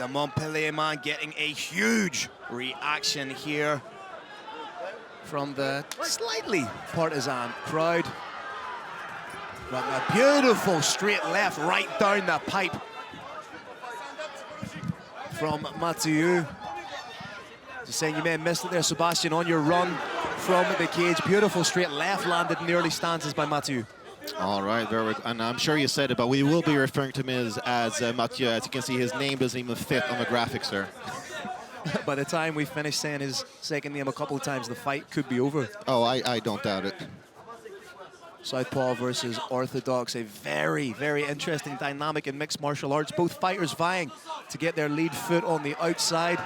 The Montpellier man getting a huge reaction here from the slightly partisan crowd. But a beautiful straight left right down the pipe from Mathieu. Just saying you may have missed it there, Sebastian, on your run from the cage. Beautiful straight left landed in the early stances by Mathieu. All right, and I'm sure you said it, but we will be referring to him as Mathieu. As you can see, his name doesn't even fit on the graphics there. By the time we finish saying his second name a couple of times, the fight could be over. Oh, I don't doubt it. Southpaw versus Orthodox, a very, very interesting dynamic in mixed martial arts. Both fighters vying to get their lead foot on the outside.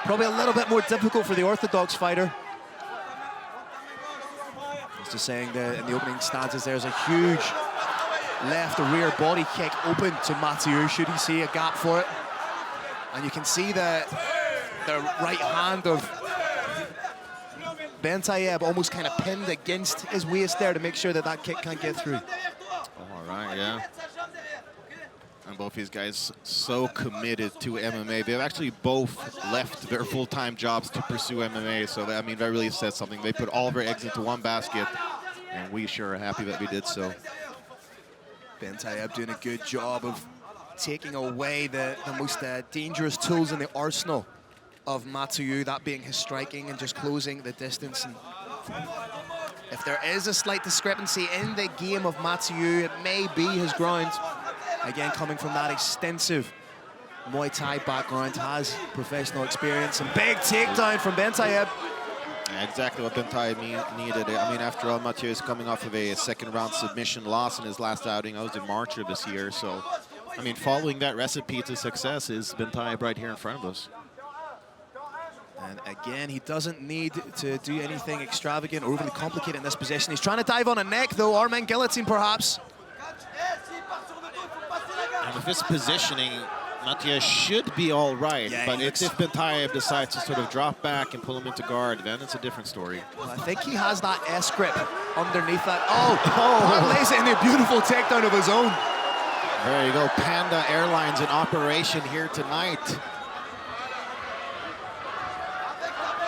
Probably a little bit more difficult for the Orthodox fighter. Just saying that in the opening stances, there's a huge left rear body kick open to Mathieu, should he see a gap for it. And you can see the right hand of Bentayeb almost kind of pinned against his waist there to make sure that that kick can't get through. All right, yeah. And both these guys so committed to MMA. They've actually both left their full-time jobs to pursue MMA. So, I mean, that really says something. They put all their eggs into one basket, and we sure are happy that we did so. Bentayeb doing a good job of taking away the most dangerous tools in the arsenal of Mathieu, that being his striking and just closing the distance. And if there is a slight discrepancy in the game of Mathieu, it may be his ground. Again, coming from that extensive Muay Thai background, has professional experience. And big takedown from Bentayeb. Yeah, exactly what Bentayeb needed. I mean, after all, Mathieu is coming off of a second-round submission loss in his last outing. That was in March of this year. So, I mean, following that recipe to success is Bentayeb right here in front of us. And again, he doesn't need to do anything extravagant or overly complicated in this position. He's trying to dive on a neck, though. Arm-in guillotine, perhaps. And with this positioning, Mathieu should be all right. Yeah, but if Bentayeb decides to sort of drop back and pull him into guard, then it's a different story. Well, I think he has that S grip underneath that. Oh, lays it in a beautiful takedown of his own. There you go, Panda Airlines in operation here tonight.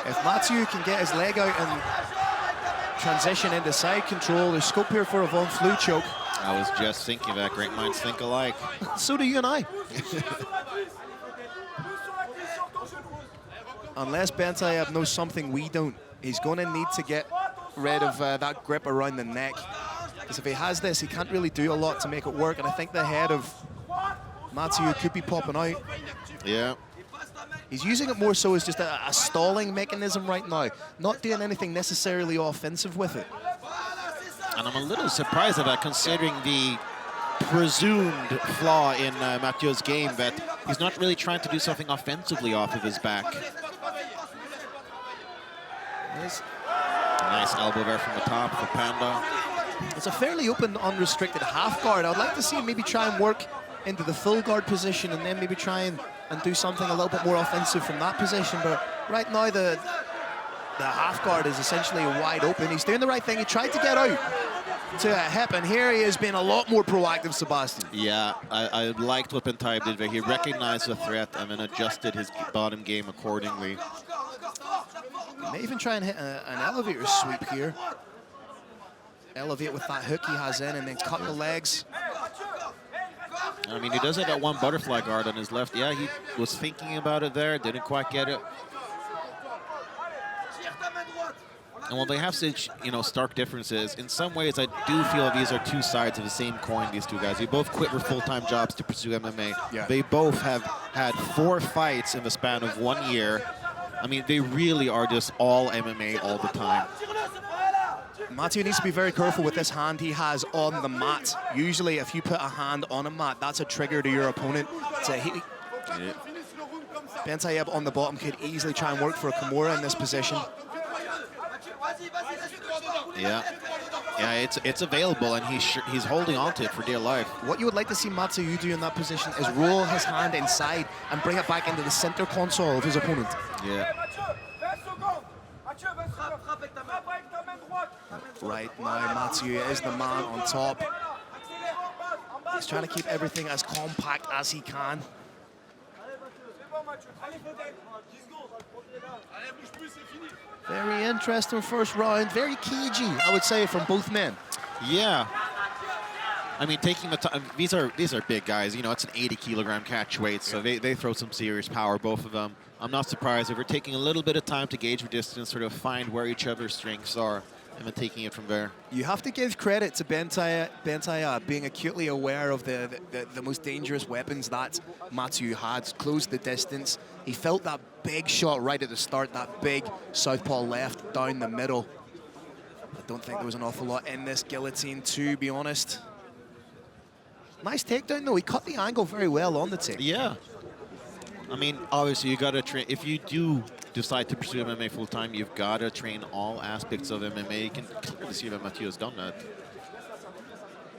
If Mathieu can get his leg out and transition into side control, there's scope here for a Von Flue choke. I was just thinking that. Great minds think alike. So do you and I. Unless Bentayeb knows something we don't, he's going to need to get rid of that grip around the neck. Because if he has this, he can't really do a lot to make it work. And I think the head of Mathieu could be popping out. Yeah. He's using it more so as just a stalling mechanism right now, not doing anything necessarily offensive with it. And I'm a little surprised at that, considering the presumed flaw in Mathieu's game, that he's not really trying to do something offensively off of his back. Nice elbow there from the top for Panda. It's a fairly open, unrestricted half guard. I would like to see him maybe try and work into the full guard position and then maybe try and do something a little bit more offensive from that position. But right now, the half guard is essentially wide open. He's doing the right thing. He tried to get out to a hip, and here he is being a lot more proactive, Sebastian. Yeah, I liked what Bentayeb did there. He recognized the threat and then adjusted his bottom game accordingly. He may even try and hit an elevator sweep here. Elevate with that hook he has in and then cut the legs. I mean, he does have that one butterfly guard on his left. Yeah, he was thinking about it there, didn't quite get it. And while they have such, stark differences, in some ways I do feel these are two sides of the same coin, these two guys. They both quit their full-time jobs to pursue MMA. Yeah. They both have had 4 fights in the span of 1 year. I mean, they really are just all MMA all the time. Mathieu needs to be very careful with this hand he has on the mat. Usually, if you put a hand on a mat, that's a trigger to your opponent. Bentayeb on the bottom could easily try and work for a Kimura in this position. Yeah, it's available, and he's holding on to it for dear life. What you would like to see Mathieu do in that position is roll his hand inside and bring it back into the center console of his opponent. Yeah. Right now, Mathieu is the man on top. He's trying to keep everything as compact as he can. Very interesting first round. Very cagey, I would say, from both men. Yeah. I mean, taking the time, these are big guys. You know, it's an 80-kilogram catch weight, so they throw some serious power, both of them. I'm not surprised if we're taking a little bit of time to gauge the distance, sort of find where each other's strengths are, and then taking it from there. You have to give credit to Bentayeb being acutely aware of the most dangerous weapons that Mathieu had. Closed the distance. He felt that big shot right at the start, that big southpaw left down the middle. I don't think there was an awful lot in this guillotine, to be honest. Nice takedown, though. He cut the angle very well on the take. Yeah. I mean, obviously, you got to train. If you do decide to pursue MMA full-time, you've got to train all aspects of MMA. You can clearly see that Mathieu has done that.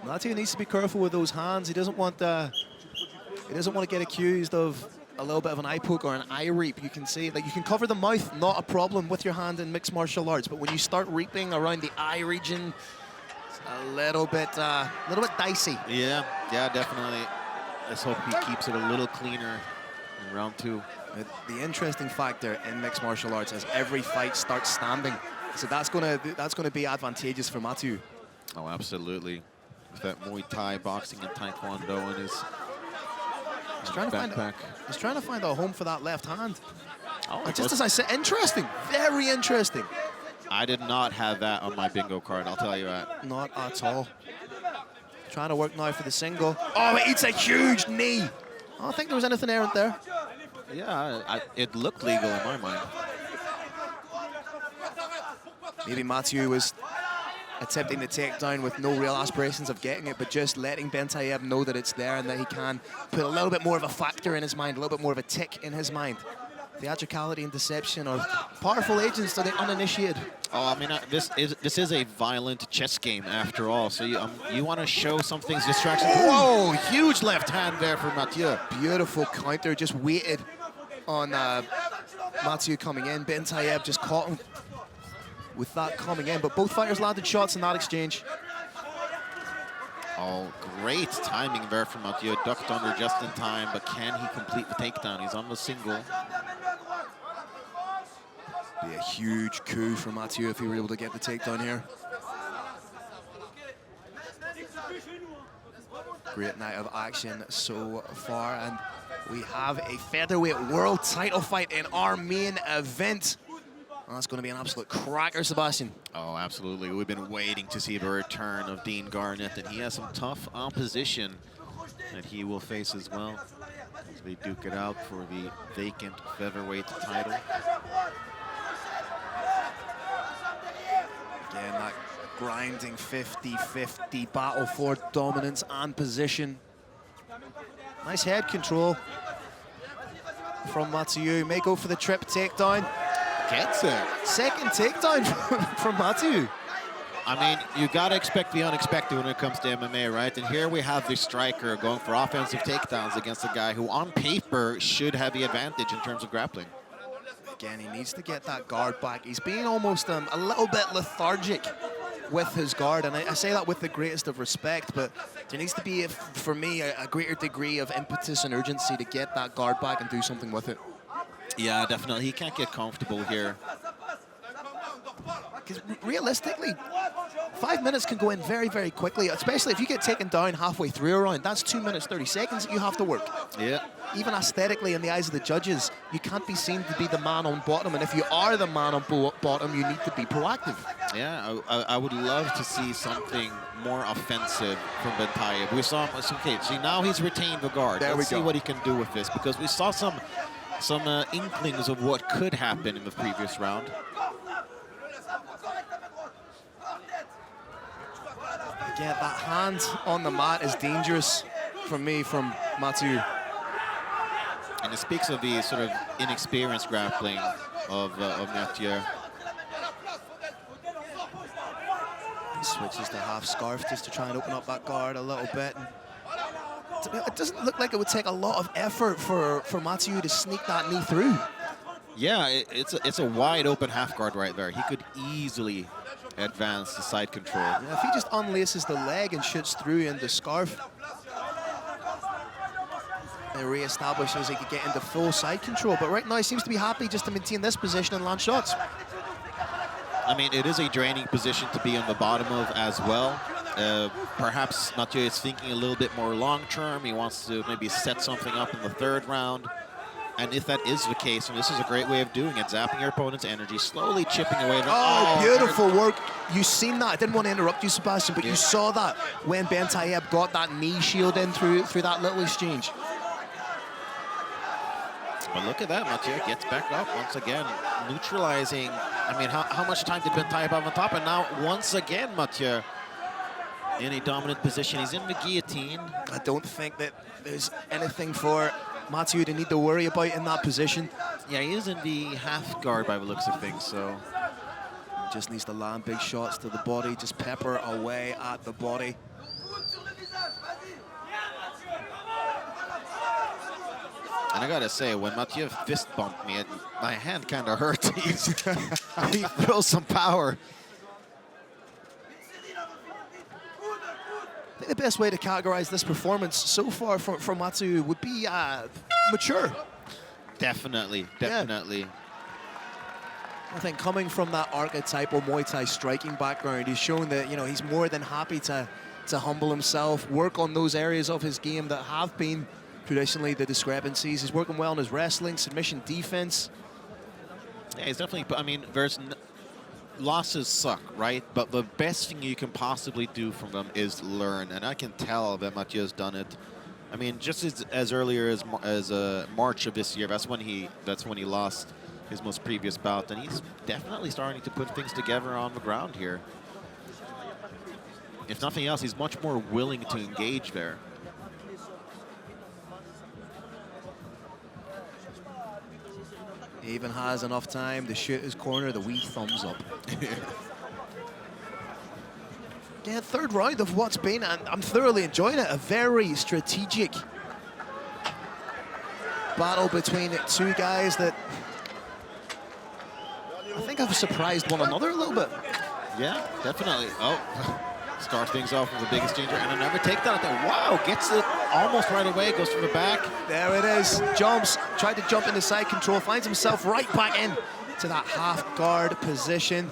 Mathieu needs to be careful with those hands. He doesn't want to get accused of a little bit of an eye poke or an eye reap. You can see, like, you can cover the mouth, not a problem with your hand in mixed martial arts. But when you start reaping around the eye region, it's a little bit dicey. Yeah, definitely. Let's hope he keeps it a little cleaner in round 2. The interesting factor in mixed martial arts is every fight starts standing, so that's gonna be advantageous for Mathieu. Oh, absolutely. With that Muay Thai, boxing, and Taekwondo in his backpack. He's trying to find a home for that left hand. Oh, just as I said, interesting, very interesting. I did not have that on my bingo card, I'll tell you that. Not at all. Trying to work now for the single. Oh, it eats a huge knee. I don't think there was anything errant there. Yeah, it looked legal in my mind. Maybe Mathieu was attempting the takedown with no real aspirations of getting it, but just letting Bentayeb know that it's there and that he can put a little bit more of a factor in his mind, a little bit more of a tick in his mind. Theatricality and deception are powerful agents to the uninitiated. Oh, I mean, this is a violent chess game after all. So you want to show some things distraction. Whoa, huge left hand there for Mathieu. Beautiful counter, just waited on Mathieu coming in. Bentayeb just caught him with that coming in, but both fighters landed shots in that exchange. Oh, great timing there from Mathieu. Ducked under just in time, but can he complete the takedown? He's on the single. Be a huge coup for Mathieu if he were able to get the takedown here. Great night of action so far, and we have a featherweight world title fight in our main event. Oh, that's going to be an absolute cracker, Sebastian. Oh, absolutely. We've been waiting to see the return of Dean Garnett, and he has some tough opposition that he will face as well as they duke it out for the vacant featherweight title. Again, that grinding 50-50 battle for dominance and position. Nice head control from Mathieu. May go for the trip takedown. Gets it. Second takedown from Mathieu. I mean, you gotta expect the unexpected when it comes to MMA, right? And here we have the striker going for offensive takedowns against a guy who on paper should have the advantage in terms of grappling. Again, he needs to get that guard back. He's being almost a little bit lethargic with his guard, and I say that with the greatest of respect, but there needs to be, for me, a greater degree of impetus and urgency to get that guard back and do something with it. Yeah, definitely. He can't get comfortable here. Because realistically, 5 minutes can go in very, very quickly, especially if you get taken down halfway through a round. That's 2 minutes, 30 seconds that you have to work. Yeah. Even aesthetically, in the eyes of the judges, you can't be seen to be the man on bottom. And if you are the man on bottom, you need to be proactive. Yeah, I would love to see something more offensive from Bentayeb. We saw him, okay, see now he's retained the guard. Let's see what he can do with this, because we saw some inklings of what could happen in the previous round. Again, that hand on the mat is dangerous for me from Mathieu. And it speaks of the sort of inexperienced grappling of Mathieu. Switches to half scarf just to try and open up that guard a little bit. It doesn't look like it would take a lot of effort for Mathieu to sneak that knee through. Yeah, it's a wide open half guard right there. He could easily advance the side control. Yeah, if he just unlaces the leg and shoots through in the scarf. and re-establish as he could get into full side control. But right now, he seems to be happy just to maintain this position and land shots. I mean, it is a draining position to be on the bottom of as well. Perhaps Mathieu is thinking a little bit more long-term. He wants to maybe set something up in the third round. And if that is the case, and this is a great way of doing it, zapping your opponent's energy, slowly chipping away. Oh, beautiful work. You seen that. I didn't want to interrupt you, Sebastian, but you saw that when Bentayeb got that knee shield in through that little exchange. But look at that, Mathieu gets back up once again, neutralizing. I mean, how much time did Bentayeb have on top? And now, once again, Mathieu in a dominant position. He's in the guillotine. I don't think that there's anything for Mathieu to need to worry about in that position. Yeah, he is in the half guard by the looks of things, so. Just needs to land big shots to the body, just pepper away at the body. And I gotta say, when Mathieu fist bumped me, my hand kind of hurt. He feels some power. I think the best way to categorize this performance so far from Mathieu would be mature. Definitely, definitely. Yeah. I think coming from that archetypal Muay Thai striking background, he's shown that, you know, he's more than happy to humble himself, work on those areas of his game that have been traditionally the discrepancies. He's working well on his wrestling, submission defense. Yeah, he's definitely, I mean, losses suck, right? But the best thing you can possibly do from them is learn, and I can tell that Mathieu's done it. I mean, just as earlier as March of this year, that's when he lost his most previous bout, and he's definitely starting to put things together on the ground here. If nothing else, he's much more willing to engage there. He even has enough time to shoot his corner, the wee thumbs up. Yeah, third round of what's been, and I'm thoroughly enjoying it, a very strategic battle between two guys that I think have surprised one another a little bit. Yeah, definitely. Oh, start things off with a big exchanger and another takedown. Wow, gets it almost right away, goes from the back. There it is, jumps, tried to jump into side control, finds himself right back in to that half guard position.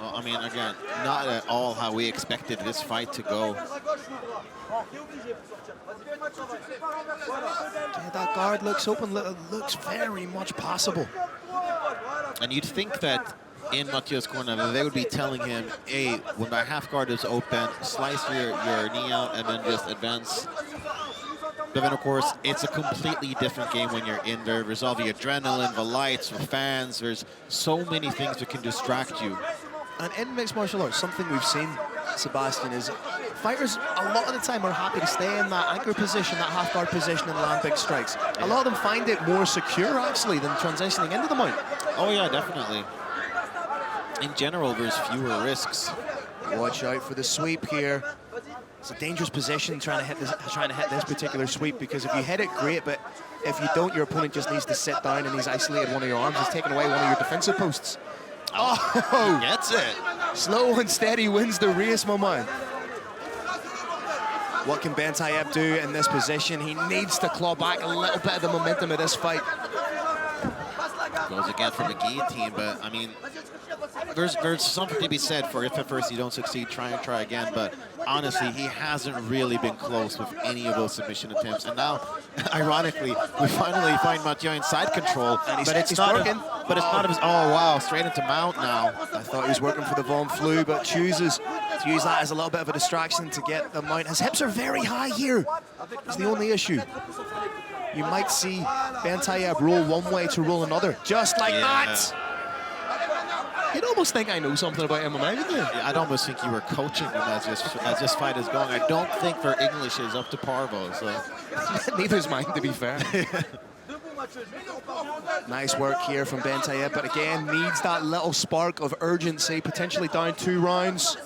Well, I mean, again, not at all how we expected this fight to go. Yeah, that guard looks open, looks very much possible. And you'd think that in Mathieu's corner, they would be telling him, hey, when my half guard is open, slice your knee out and then just advance. But then, of course, it's a completely different game when you're in there. There's all the adrenaline, the lights, the fans. There's so many things that can distract you. And in mixed martial arts, something we've seen, Sebastian, is fighters a lot of the time are happy to stay in that anchor position, that half guard position, and land big strikes. A lot of them find it more secure, actually, than transitioning into the mount. Oh, yeah, definitely. In general, there's fewer risks. Watch out for the sweep here. It's a dangerous position trying to hit this particular sweep, because if you hit it, great, but if you don't, your opponent just needs to sit down and he's isolated one of your arms. He's taken away one of your defensive posts. Oh, he gets it. Slow and steady wins the race, my man. What can Bentayeb do in this position? He needs to claw back a little bit of the momentum of this fight. Goes again for the guillotine, but I mean, there's something to be said for if at first you don't succeed, try and try again. But honestly, he hasn't really been close with any of those submission attempts. And now, ironically, we finally find Mathieu in side control, and but it's not working. But it's not of his. Oh wow, straight into mount now. I thought he was working for the Von Flue, but chooses to use that as a little bit of a distraction to get the mount. His hips are very high here. It's the only issue. You might see Bentayeb roll one way to roll another, just like that. You'd almost think I know something about MMA, wouldn't you? Yeah, I'd almost think you were coaching them as this fight is going. I don't think their English is up to par, though. So neither's mine, to be fair. Nice work here from Bentayeb, but again, needs that little spark of urgency, potentially down 2 rounds.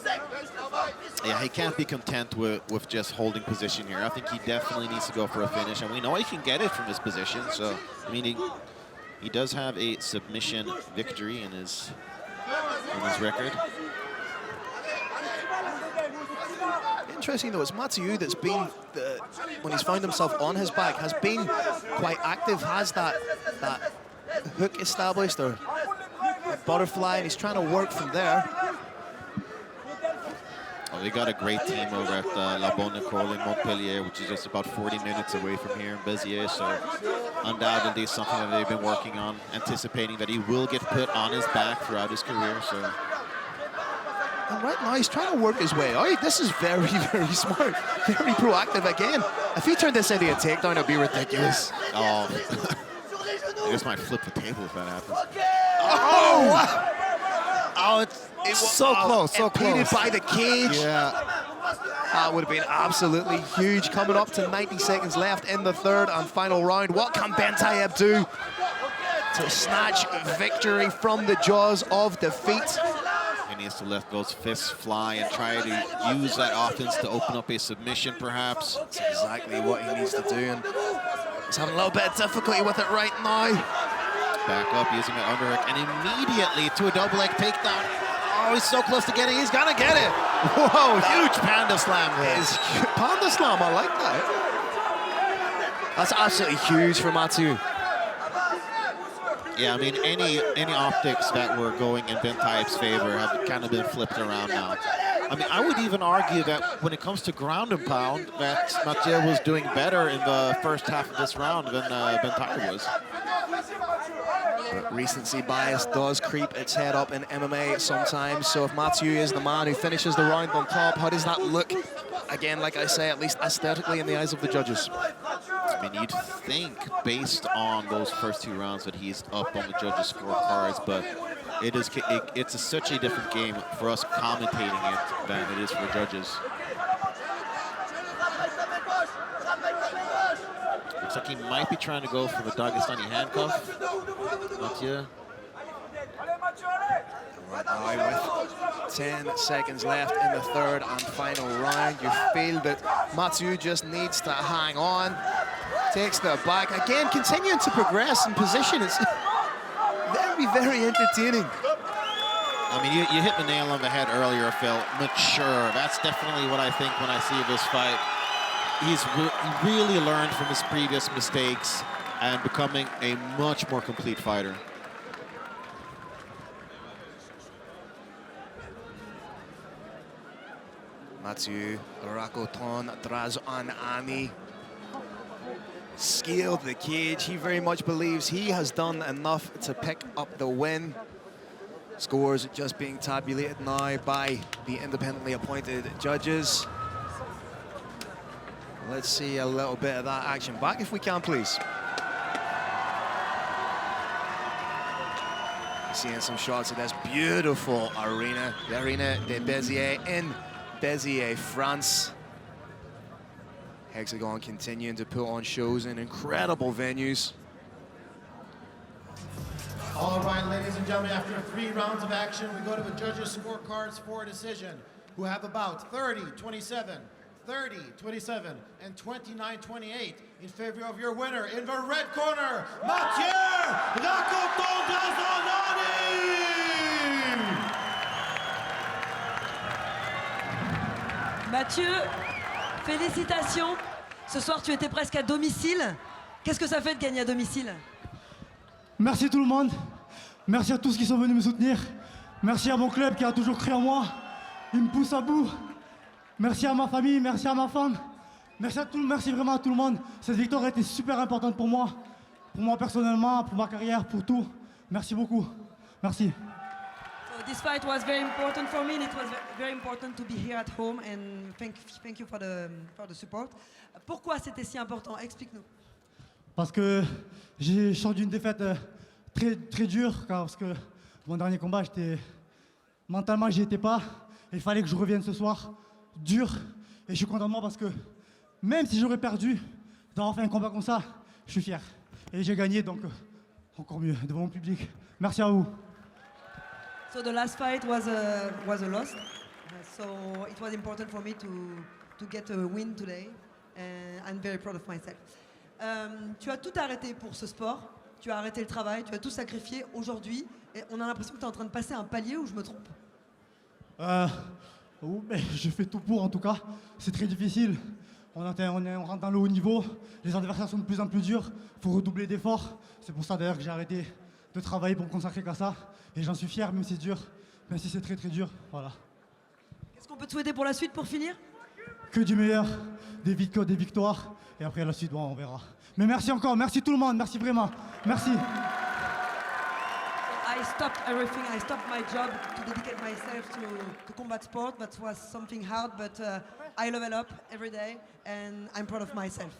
Yeah, he can't be content with just holding position here. I think he definitely needs to go for a finish, and we know he can get it from this position. So, I mean, he does have a submission victory in his record. interesting though, it's Mathieu that's been, when he's found himself on his back, has been quite active, has that hook established or a butterfly, and he's trying to work from there. Well, they got a great team over at La Bonne École in Montpellier, which is just about 40 minutes away from here in Béziers. So undoubtedly something that they've been working on, anticipating that he will get put on his back throughout his career. So. And right now he's trying to work his way out. This is very, very smart, very proactive again. If he turned this into a takedown, it'd be ridiculous. Oh, I just might flip the table if that happens. Oh! Oh, it was so close, so impeded close. by the cage. Yeah. That would have been absolutely huge. Coming up to 90 seconds left in the third and final round. What can Bentayeb do to snatch victory from the jaws of defeat? He needs to let those fists fly and try to use that offense to open up a submission, perhaps. That's exactly what he needs to do, and he's having a little bit of difficulty with it right now. Back up using an underhook, and immediately to a double leg takedown. Oh, he's so close to getting it. He's gonna get it. Whoa, huge panda slam there. It's panda slam, I like that. That's absolutely huge for Mathieu. Yeah, I mean, any optics that were going in Bentayeb's favor have kind of been flipped around now. I mean, I would even argue that when it comes to ground and pound, that Mathieu was doing better in the first half of this round than Bentayeb was. But recency bias does creep its head up in MMA sometimes, so if Mathieu is the man who finishes the round on top, how does that look? Again, like I say, at least aesthetically in the eyes of the judges. I mean, you'd think, based on those first two rounds, that he's up on the judges' scorecards, but it's such a different game for us commentating it than it is for the judges. Looks like he might be trying to go for the Dagestani handcuff. Mathieu. Right now, with 10 seconds left in the third and final round, you feel that Mathieu just needs to hang on. Takes the back. Again, continuing to progress in position. It's very, very entertaining. I mean, you hit the nail on the head earlier, Phil. Mature. That's definitely what I think when I see this fight. He's really learned from his previous mistakes and becoming a much more complete fighter. Mathieu RAKOTONDRAZANANY scaled the cage. He very much believes he has done enough to pick up the win. Scores just being tabulated now by the independently appointed judges. Let's see a little bit of that action back if we can, please. Seeing some shots of this beautiful arena, the Arènes de Béziers in Béziers, France. Hexagone continuing to put on shows in incredible venues. All right, ladies and gentlemen, after 3 rounds of action, we go to the judges' scorecards for a decision, who have about 30-27, 30-27, and 29-28 in favor of your winner. In the red corner, Mathieu RAKOTONDRAZANANY! Mathieu, félicitations. Ce soir, tu étais presque à domicile. Qu'est-ce que ça fait de gagner à domicile? Merci tout le monde. Merci à tous qui sont venus me soutenir. Merci à mon club qui a toujours cru en moi. Il me pousse à bout. Merci à ma famille, merci à ma femme. Merci vraiment à tout le monde. Cette victoire a été super importante pour moi personnellement, pour ma carrière, pour tout. Merci beaucoup. Merci. So this fight was very important for me, and it was very important to be here at home. And thank you for the support. Pourquoi c'était si important? Explique-nous. Parce que j'ai sorti d'une défaite très dure, parce que mon dernier combat, mentalement, j'y étais pas. Il fallait que je revienne ce soir, dur. Et je suis content de moi parce que même si j'aurais perdu, d'avoir fait un combat comme ça, je suis fier. Et j'ai gagné, donc encore mieux, devant mon public. Merci à vous. So the last fight was a loss. So it was important for me to get a win today. And I'm very proud of myself. Tu as tout arrêté pour ce sport, tu as arrêté le travail, tu as tout sacrifié aujourd'hui et on a l'impression que tu es en train de passer un palier, ou je me trompe? Mais je fais tout pour en tout cas. C'est très difficile. On rentre dans le haut niveau. Les adversaires sont de plus en plus durs. Il faut redoubler d'efforts. C'est pour ça d'ailleurs que j'ai arrêté de travailler pour me consacrer qu'à ça. Et j'en suis fier, même si c'est dur. Même si c'est très très dur. Voilà. Qu'est-ce qu'on peut te souhaiter pour la suite, pour finir? Que du meilleur, des victoires. Et après la suite, bon, on verra. Mais merci encore, merci tout le monde, merci vraiment. Merci. I stopped everything. I stopped my job to dedicate myself to combat sport. That was something hard, but I level up every day, and I'm proud of myself.